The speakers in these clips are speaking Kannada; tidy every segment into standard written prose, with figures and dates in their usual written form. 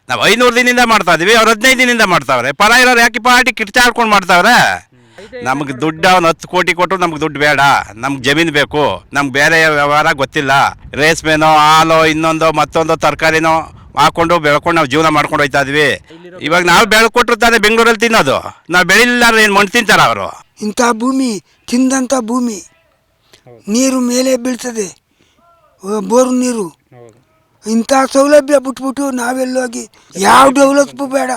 ನಾವು 500 ದಿನದಿಂದ ಮಾಡ್ತಾ ಇದೀವಿ, ಅವ್ರು 15 ದಿನದಿಂದ ಮಾಡ್ತಾವ್ರೆ. ಪರ ಇರೋರು ಯಾಕೆ ಪಾರ್ಟಿ ಕಿರ್ಚಾಡ್ಕೊಂಡು ಮಾಡ್ತಾವ್ರೆ? ನಮ್ಗೆ ದುಡ್ಡು ಅವ್ನು 10 ಕೋಟಿ ಕೊಟ್ಟರು ನಮ್ಗೆ ದುಡ್ಡು ಬೇಡ, ನಮ್ಗೆ ಜಮೀನು ಬೇಕು, ನಮ್ಗೆ ಬೇರೆ ವ್ಯವಹಾರ ಗೊತ್ತಿಲ್ಲ. ರೇಷ್ಮೆನೋ ಹಾಲು ಇನ್ನೊಂದು ಮತ್ತೊಂದು ತರಕಾರಿನೋ ಹಾಕೊಂಡು ಬೆಳ್ಕೊಂಡು ನಾವು ಜೀವನ ಮಾಡ್ಕೊಂಡು ಹೋಗ್ತಾ ಇದ್ವಿ. ಇವಾಗ ನಾವು ಬೆಳ್ಕೊಟ್ರು ತಾನೇ ಬೆಂಗಳೂರಲ್ಲಿ ತಿನ್ನೋದು, ನಾವು ಬೆಳಿಲಿಲ್ಲ ಏನು ಮಣ್ಣು ತಿಂತಾರ ಅವರು? ಇಂಥ ಭೂಮಿ ತಿಂದಂಥ ಭೂಮಿ, ನೀರು ಮೇಲೆ ಬೀಳ್ತದೆ, ಬೋರ್ ನೀರು. ಇಂಥ ಸೌಲಭ್ಯ ಬಿಟ್ಬಿಟ್ಟು ನಾವೆಲ್ಲೋಗಿ ಯಾವ ಡೆವಲಪ್ ಬೇಡ,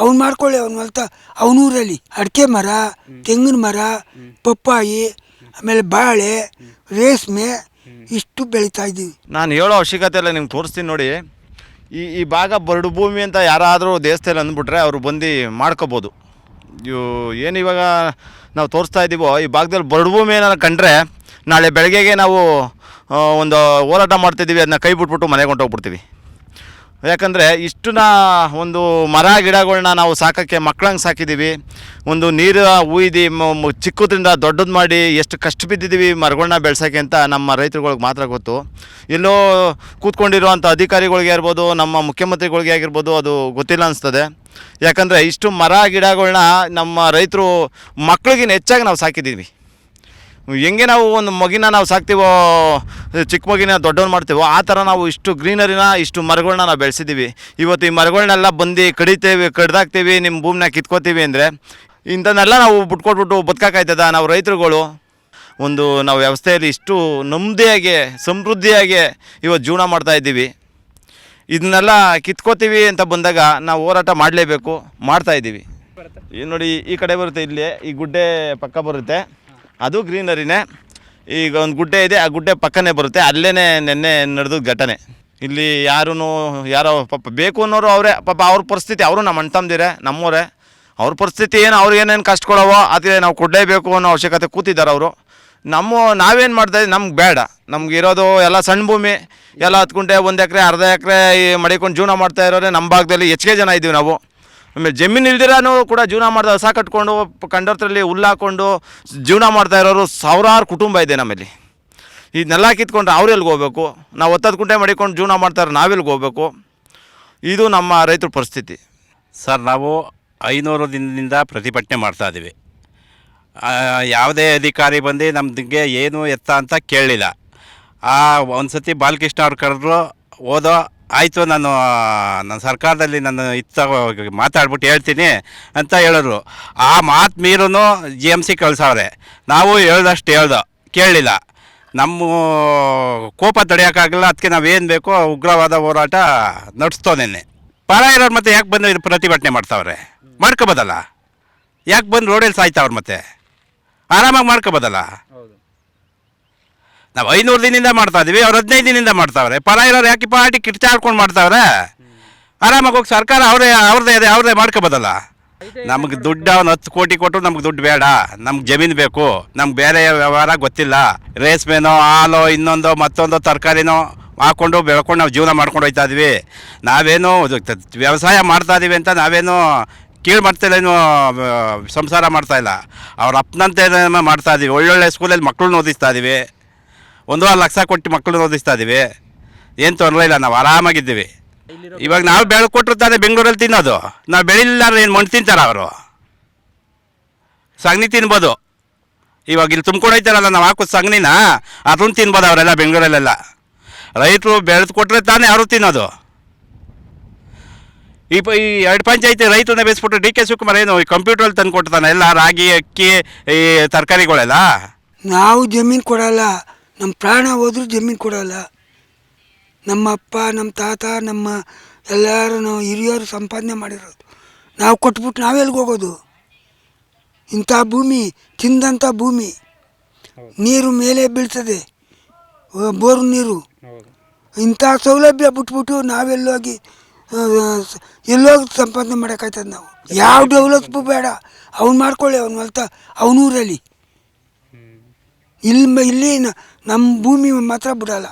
ಅವ್ನು ಮಾಡ್ಕೊಳ್ಳಿ, ಅವ್ನು ಹೊಲ್ತ ಅವನೂರಲ್ಲಿ ಅಡಿಕೆ ಮರ, ತೆಂಗಿನ ಮರ, ಪಪ್ಪಾಯಿ, ಆಮೇಲೆ ಬಾಳೆ, ರೇಷ್ಮೆ ಇಷ್ಟು ಬೆಳೀತಾ ಇದ್ದೀವಿ. ನಾನು ಹೇಳೋ ಅವಶ್ಯಕತೆ ಇಲ್ಲ, ನಿಮ್ಗೆ ತೋರಿಸ್ತೀನಿ ನೋಡಿ. ಈ ಭಾಗ ಬರಡು ಭೂಮಿ ಅಂತ ಯಾರಾದರೂ ದೇಶದಲ್ಲಿ ಅಂದ್ಬಿಟ್ರೆ ಅವರು ಬಂದು ಮಾಡ್ಕೋಬೋದು. ಏನು ಇವಾಗ ನಾವು ತೋರಿಸ್ತಾ ಇದ್ದೀವೋ ಈ ಭಾಗದಲ್ಲಿ ಬರಡು ಭೂಮಿ ಏನಾರು ಕಂಡ್ರೆ ನಾಳೆ ಬೆಳಗ್ಗೆಗೆ ನಾವು ಒಂದು ಹೋರಾಟ ಮಾಡ್ತಿದ್ದೀವಿ, ಅದನ್ನ ಕೈ ಬಿಟ್ಬಿಟ್ಟು ಮನೆಗೆ ಹೊಂಟೋಗ್ಬಿಡ್ತೀವಿ. ಯಾಕಂದರೆ ಇಷ್ಟನ್ನ ಒಂದು ಮರ ಗಿಡಗಳನ್ನ ನಾವು ಸಾಕೋಕ್ಕೆ ಮಕ್ಕಳಂಗೆ ಸಾಕಿದ್ದೀವಿ. ಒಂದು ನೀರು ಉಯ್ದು ಚಿಕ್ಕದ್ರಿಂದ ದೊಡ್ಡದು ಮಾಡಿ ಎಷ್ಟು ಕಷ್ಟ ಬಿದ್ದಿದ್ದೀವಿ ಮರಗಳನ್ನ ಬೆಳ್ಸೋಕ್ಕೆ ಅಂತ ನಮ್ಮ ರೈತರುಗಳಿಗೆ ಮಾತ್ರ ಗೊತ್ತು. ಎಲ್ಲೋ ಕೂತ್ಕೊಂಡಿರುವಂಥ ಅಧಿಕಾರಿಗಳಿಗೆ ಇರ್ಬೋದು, ನಮ್ಮ ಮುಖ್ಯಮಂತ್ರಿಗಳಿಗೆ ಆಗಿರ್ಬೋದು, ಅದು ಗೊತ್ತಿಲ್ಲ ಅನಿಸ್ತದೆ. ಯಾಕಂದರೆ ಇಷ್ಟು ಮರ ಗಿಡಗಳನ್ನ ನಮ್ಮ ರೈತರು ಮಕ್ಕಳಿಗಿನ ಹೆಚ್ಚಾಗಿ ನಾವು ಸಾಕಿದ್ದೀವಿ. ಹೆಂಗೆ ನಾವು ಒಂದು ಮಗಿನ ನಾವು ಸಾಕ್ತೀವೋ, ಚಿಕ್ಕ ಮಗಿನ ದೊಡ್ಡವನು ಮಾಡ್ತೀವೋ, ಆ ಥರ ನಾವು ಇಷ್ಟು ಗ್ರೀನರಿನ ಇಷ್ಟು ಮರಗಳನ್ನ ನಾವು ಬೆಳೆಸಿದ್ದೀವಿ. ಇವತ್ತು ಈ ಮರಗಳನ್ನೆಲ್ಲ ಬಂದು ಕಡ್ದಾಕ್ತೀವಿ, ನಿಮ್ಮ ಭೂಮಿನ ಕಿತ್ಕೋತೀವಿ ಅಂದರೆ ಇಂಥನ್ನೆಲ್ಲ ನಾವು ಬಿಟ್ಕೊಟ್ಬಿಟ್ಟು ಬದುಕಾಕಾಯ್ತದ? ನಾವು ರೈತರುಗಳು ಒಂದು ನಾವು ವ್ಯವಸ್ಥೆಯಲ್ಲಿ ಇಷ್ಟು ನೆಮ್ಮದಿಯಾಗಿ ಸಮೃದ್ಧಿಯಾಗಿ ಇವತ್ತು ಜೀವನ ಮಾಡ್ತಾಯಿದ್ದೀವಿ. ಇದನ್ನೆಲ್ಲ ಕಿತ್ಕೋತೀವಿ ಅಂತ ಬಂದಾಗ ನಾವು ಹೋರಾಟ ಮಾಡಲೇಬೇಕು, ಮಾಡ್ತಾಯಿದ್ದೀವಿ. ಈಗ ನೋಡಿ ಈ ಕಡೆ ಬರುತ್ತೆ, ಇಲ್ಲಿ ಈ ಗುಡ್ಡೆ ಪಕ್ಕ ಬರುತ್ತೆ, ಅದು ಗ್ರೀನರಿನೇ. ಈಗ ಒಂದು ಗುಡ್ಡೆ ಇದೆ, ಆ ಗುಡ್ಡೆ ಪಕ್ಕನೇ ಬರುತ್ತೆ, ಅಲ್ಲೇ ನೆನ್ನೆ ನಡೆದ ಘಟನೆ. ಇಲ್ಲಿ ಯಾರೋ ಪಾಪ ಬೇಕು ಅನ್ನೋರು ಅವರೇ, ಪಾಪ ಅವ್ರ ಪರಿಸ್ಥಿತಿ, ಅವರು ನಮ್ಮ ಅಣ್ಣ ತಮ್ಮದಿರೇ, ನಮ್ಮವರೇ. ಅವ್ರ ಪರಿಸ್ಥಿತಿ ಏನು, ಅವ್ರಿಗೆ ಏನೇನು ಕಷ್ಟ ಕೊಡೋವೋ ಅದಕ್ಕೆ ನಾವು ಕೊಡಲೇಬೇಕು ಅನ್ನೋ ಅವಶ್ಯಕತೆ ಕೂತಿದ್ದಾರೆ ಅವರು. ನಾವೇನು ಮಾಡ್ತಾಯಿದ್ವಿ, ನಮ್ಗೆ ಬೇಡ. ನಮ್ಗೆ ಇರೋದು ಎಲ್ಲ ಸಣ್ಣ ಭೂಮಿ, ಎಲ್ಲ 10 ಗುಂಟೆ, 1 ಎಕರೆ, ಅರ್ಧ ಎಕರೆ ಮಡಿಕೊಂಡು ಜೀವನ ಮಾಡ್ತಾ ಇರೋರೆ ನಮ್ಮ ಭಾಗದಲ್ಲಿ ಹೆಚ್ಚಿಗೆ ಜನ ಇದ್ದೀವಿ ನಾವು. ಆಮೇಲೆ ಜಮೀನು ಇಲ್ದಿರಾನು ಕೂಡ ಜೀವನ ಮಾಡ್ತಾ ಹಸ ಕಟ್ಕೊಂಡು ಕಂಡೋತ್ರದಲ್ಲಿ ಹುಲ್ಲಾಕೊಂಡು ಜೀವನ ಮಾಡ್ತಾ ಇರೋರು ಸಾವಿರಾರು ಕುಟುಂಬ ಇದೆ ನಮ್ಮಲ್ಲಿ. ಇದನ್ನೆಲ್ಲ ಕಿತ್ಕೊಂಡ್ರೆ ಅವ್ರೆಲ್ಗೆ ಹೋಗ್ಬೇಕು? ನಾವು 10 ಗುಂಟೆ ಮಡಿಕೊಂಡು ಜೀವನ ಮಾಡ್ತಾರೆ, ನಾವೆಲ್ಗೆ ಹೋಗ್ಬೇಕು? ಇದು ನಮ್ಮ ರೈತರ ಪರಿಸ್ಥಿತಿ. ಸರ್, ನಾವು 500 ದಿನದಿಂದ ಪ್ರತಿಭಟನೆ ಮಾಡ್ತಾಯಿದ್ದೀವಿ. ಯಾವುದೇ ಅಧಿಕಾರಿ ಬಂದು ನಮ್ಮದಿಗೆ ಏನು ಎತ್ತ ಅಂತ ಕೇಳಲಿಲ್ಲ. ಒಂದು ಸತಿ ಬಾಲಕೃಷ್ಣ ಅವ್ರು ಕರೆದ್ರು, ಓದೋ ಆಯಿತು, ನಾನು ಸರ್ಕಾರದಲ್ಲಿ ನಾನು ಮಾತಾಡ್ಬಿಟ್ಟು ಹೇಳ್ತೀನಿ ಅಂತ ಹೇಳಿದ್ರು. ಆ ಮಾತು ಮೀರೂ GMC ಕಳ್ಸವ್ರೆ. ನಾವು ಹೇಳ್ದಷ್ಟು ಕೇಳಲಿಲ್ಲ. ನಮ್ಮ ಕೋಪ ತಡೆಯೋಕ್ಕಾಗಲ್ಲ, ಅದಕ್ಕೆ ನಾವೇನು ಬೇಕೋ ಉಗ್ರವಾದ ಹೋರಾಟ ನಡೆಸ್ತೋದೇನೆ. ಪರ ಇರೋರು ಮತ್ತೆ ಯಾಕೆ ಬಂದು ಪ್ರತಿಭಟನೆ ಮಾಡ್ತಾವ್ರೆ? ಮಾಡ್ಕೋಬೋದಲ್ಲ. ಯಾಕೆ ಬಂದು ರೋಡಲ್ಲಿ ಸಾಯ್ತಾವ್ರು? ಮತ್ತೆ ಆರಾಮಾಗಿ ಮಾಡ್ಕೋಬೋದಲ್ಲ. ನಾವು 500 ದಿನದಿಂದ ಮಾಡ್ತಾ ಇದೀವಿ, ಅವ್ರು 15 ದಿನದಿಂದ ಮಾಡ್ತಾವ್ರೆ. ಪರ ಇರೋರು ಯಾಕೆ ಪಾರ್ಟಿ ಕಿರ್ಚಾಡ್ಕೊಂಡು ಮಾಡ್ತಾವ್ರೆ? ಆರಾಮಾಗಿ ಹೋಗಿ ಸರ್ಕಾರ ಅವ್ರದ್ದೇ ಮಾಡ್ಕೋಬೋದಲ್ಲ. ನಮ್ಗೆ ದುಡ್ಡು ಅವ್ನು 10 ಕೋಟಿ ಕೊಟ್ಟರು ನಮ್ಗೆ ದುಡ್ಡು ಬೇಡ, ನಮ್ಗೆ ಜಮೀನು ಬೇಕು, ನಮ್ಗೆ ಬೇರೆ ವ್ಯವಹಾರ ಗೊತ್ತಿಲ್ಲ. ರೇಷ್ಮೆನೋ ಹಾಲು ಇನ್ನೊಂದು ಮತ್ತೊಂದು ತರಕಾರಿನೋ ಹಾಕ್ಕೊಂಡು ಬೆಳ್ಕೊಂಡು ನಾವು ಜೀವನ ಮಾಡ್ಕೊಂಡು ಹೋಗ್ತಾ ಇದ್ವಿ. ನಾವೇನು ವ್ಯವಸಾಯ ಮಾಡ್ತಾ ಇದೀವಿ ಅಂತ ನಾವೇನು ಕೀಳು ಮಾಡ್ತಿಲ್ಲೇನು ಸಂಸಾರ ಮಾಡ್ತಾಯಿಲ್ಲ. ಅವ್ರ ಅಪ್ಪನಂತೆ ಮಾಡ್ತಾ ಇದೀವಿ. ಒಳ್ಳೊಳ್ಳೆ ಸ್ಕೂಲಲ್ಲಿ ಮಕ್ಕಳನ್ನ ಓದಿಸ್ತಾ ಇದೀವಿ, 1.5 ಲಕ್ಷ ಕೊಟ್ಟು ಮಕ್ಕಳನ್ನ ಓದಿಸ್ತಾ ಇದೀವಿ. ಏನು ತೊಂದರೆ ಇಲ್ಲ, ನಾವು ಆರಾಮಾಗಿದ್ದೀವಿ. ಇವಾಗ ನಾವು ಬೆಳ್ಕೊಟ್ರು ತಾನೇ ಬೆಂಗಳೂರಲ್ಲಿ ತಿನ್ನೋದು, ನಾವು ಬೆಳಿಲಿಲ್ಲ ಏನು ಮಣ್ಣು ತಿಂತಾರ ಅವರು? ಸಗಣಿ ತಿನ್ಬೋದು. ಇವಾಗ ಇಲ್ಲಿ ತುಂಬ್ಕೊಂಡು ಹೋಯ್ತಾರಲ್ಲ ನಾವು ಹಾಕೋ ಸಗಣಿನ, ಅದನ್ನು ತಿನ್ಬೋದು ಅವರೆಲ್ಲ ಬೆಂಗಳೂರಲ್ಲೆಲ್ಲ. ರೈತರು ಬೆಳೆದು ಕೊಟ್ಟರೆ ತಾನೇ ಅವರು ತಿನ್ನೋದು. ಈ 2 ಪಂಚಾಯತಿ ರೈತರನ್ನ ಬೇಯಿಸ್ಬಿಟ್ಟು DK ಶಿವಕುಮಾರ್ ಏನು ಕಂಪ್ಯೂಟ್ರಲ್ಲಿ ತಂದು ಕೊಡ್ತಾನೆ ಎಲ್ಲ ರಾಗಿ ಅಕ್ಕಿ ಈ ತರಕಾರಿಗಳೆಲ್ಲ. ನಾವು ಜಮೀನು ಕೊಡಲ್ಲ, ನಮ್ಮ ಪ್ರಾಣ ಹೋದ್ರೂ ಜಮೀನು ಕೊಡಲ್ಲ. ನಮ್ಮ ಅಪ್ಪ, ನಮ್ಮ ತಾತ, ನಮ್ಮ ಎಲ್ಲರೂ ನಾವು ಹಿರಿಯರು ಸಂಪಾದನೆ ಮಾಡಿರೋದು. ನಾವು ಕೊಟ್ಬಿಟ್ಟು ನಾವೆಲ್ಗೆ ಹೋಗೋದು? ಇಂಥ ಭೂಮಿ ತಿಂದಂಥ ಭೂಮಿ, ನೀರು ಮೇಲೆ ಬೀಳ್ತದೆ, ಬೋರ್ ನೀರು. ಇಂಥ ಸೌಲಭ್ಯ ಬಿಟ್ಬಿಟ್ಟು ನಾವೆಲ್ಲೋಗಿ ಸಂಪಾದನೆ ಮಾಡೋಕ್ಕಾಯ್ತದೆ? ನಾವು ಯಾವ ಡೆವಲಪ್ ಬೇಡ, ಅವ್ನು ಮಾಡ್ಕೊಳ್ಳಿ, ಅವ್ನು ಹೊಲ್ತ ಅವನೂರಲ್ಲಿ. ಇಲ್ಲಿ ನಮ್ಮ ಭೂಮಿ ಮಾತ್ರ ಬಿಡಲ್ಲ.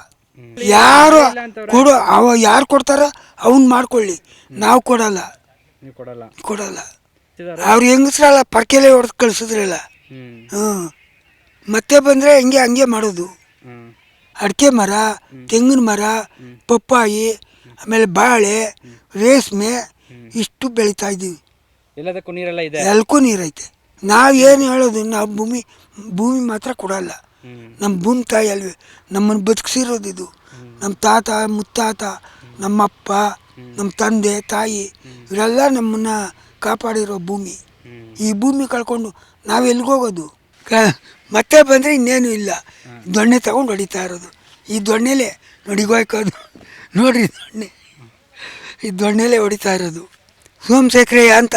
ಯಾರು ಯಾರು ಕೊಡ್ತಾರ ಅವ್ನು ಮಾಡ್ಕೊಳ್ಳಿ, ನಾವು ಕೊಡಲ್ಲ. ಅವ್ರು ಹೆಂಗಸ್ರಲ್ಲ ಪರ್ಕೆಲೆ ಹೊಡೆದು ಕಳಿಸಿದ್ರಲ್ಲ. ಮತ್ತೆ ಬಂದರೆ ಹಂಗೆ ಮಾಡೋದು. ಅಡಿಕೆ ಮರ, ತೆಂಗಿನ ಮರ, ಪಪ್ಪಾಯಿ, ಆಮೇಲೆ ಬಾಳೆ, ರೇಷ್ಮೆ ಇಷ್ಟು ಬೆಳೀತಾ ಇದ್ದೀವಿ. ಎಲ್ಲದಕ್ಕೂ ನೀರೆಲ್ಲ ಇದೆ. ಎಲ್ಲಕ್ಕೂ ನೀರೈತೆ. ನಾವೇನು ಹೇಳೋದು, ನಾವು ಭೂಮಿ ಮಾತ್ರ ಕೊಡಲ್ಲ. ನಮ್ಮ ಭೂಮಿ ತಾಯಿ ಅಲ್ವೇ ನಮ್ಮನ್ನು ಬದುಕಿಸಿರೋದು. ಇದು ನಮ್ಮ ತಾತ ಮುತ್ತಾತ, ನಮ್ಮಪ್ಪ, ನಮ್ಮ ತಂದೆ ತಾಯಿ ಇವರೆಲ್ಲ ನಮ್ಮನ್ನು ಕಾಪಾಡಿರೋ ಭೂಮಿ. ಈ ಭೂಮಿ ಕಳ್ಕೊಂಡು ನಾವು ಎಲ್ಲಿಗೋಗೋದು? ಮತ್ತೆ ಬಂದರೆ ಇನ್ನೇನು ಇಲ್ಲ. ದೊಣ್ಣೆ ತಗೊಂಡು ಹೊಡಿತಾ ಇರೋದು. ಈ ದೊಣ್ಣೆಲೇ ನೋಡಿ ಗೋಯ್ಕೋದು ನೋಡ್ರಿ, ಈ ದೊಣ್ಣೆಲೇ ಹೊಡಿತಾ ಇರೋದು. ಸೋಮಶೇಖರಯ್ಯ ಅಂತ.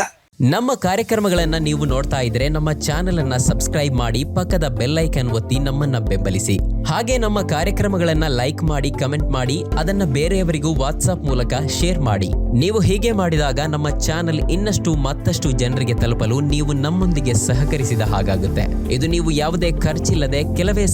ನಮ್ಮ ಕಾರ್ಯಕ್ರಮಗಳನ್ನು ನೀವು ನೋಡ್ತಾ ಇದ್ರೆ ನಮ್ಮ ಚಾನೆಲ್ ಅನ್ನ ಸಬ್ಸ್ಕ್ರೈಬ್ ಮಾಡಿ, ಪಕ್ಕದ ಬೆಲ್ ಐಕಾನ್ ಒತ್ತಿ ನಮ್ಮನ್ನ ಬೆಂಬಲಿಸಿ. ಹಾಗೆ ನಮ್ಮ ಕಾರ್ಯಕ್ರಮಗಳನ್ನ ಲೈಕ್ ಮಾಡಿ, ಕಮೆಂಟ್ ಮಾಡಿ, ಅದನ್ನ ಬೇರೆಯವರಿಗೂ ವಾಟ್ಸ್ಆಪ್ ಮೂಲಕ ಶೇರ್ ಮಾಡಿ. ನೀವು ಹೀಗೆ ಮಾಡಿದಾಗ ನಮ್ಮ ಚಾನೆಲ್ ಇನ್ನಷ್ಟು ಮತ್ತಷ್ಟು ಜನರಿಗೆ ತಲುಪಲು ನೀವು ನಮ್ಮೊಂದಿಗೆ ಸಹಕರಿಸಿದ ಹಾಗಾಗುತ್ತೆ. ಇದು ನೀವು ಯಾವುದೇ ಖರ್ಚಿಲ್ಲದೆ ಕೆಲವೇ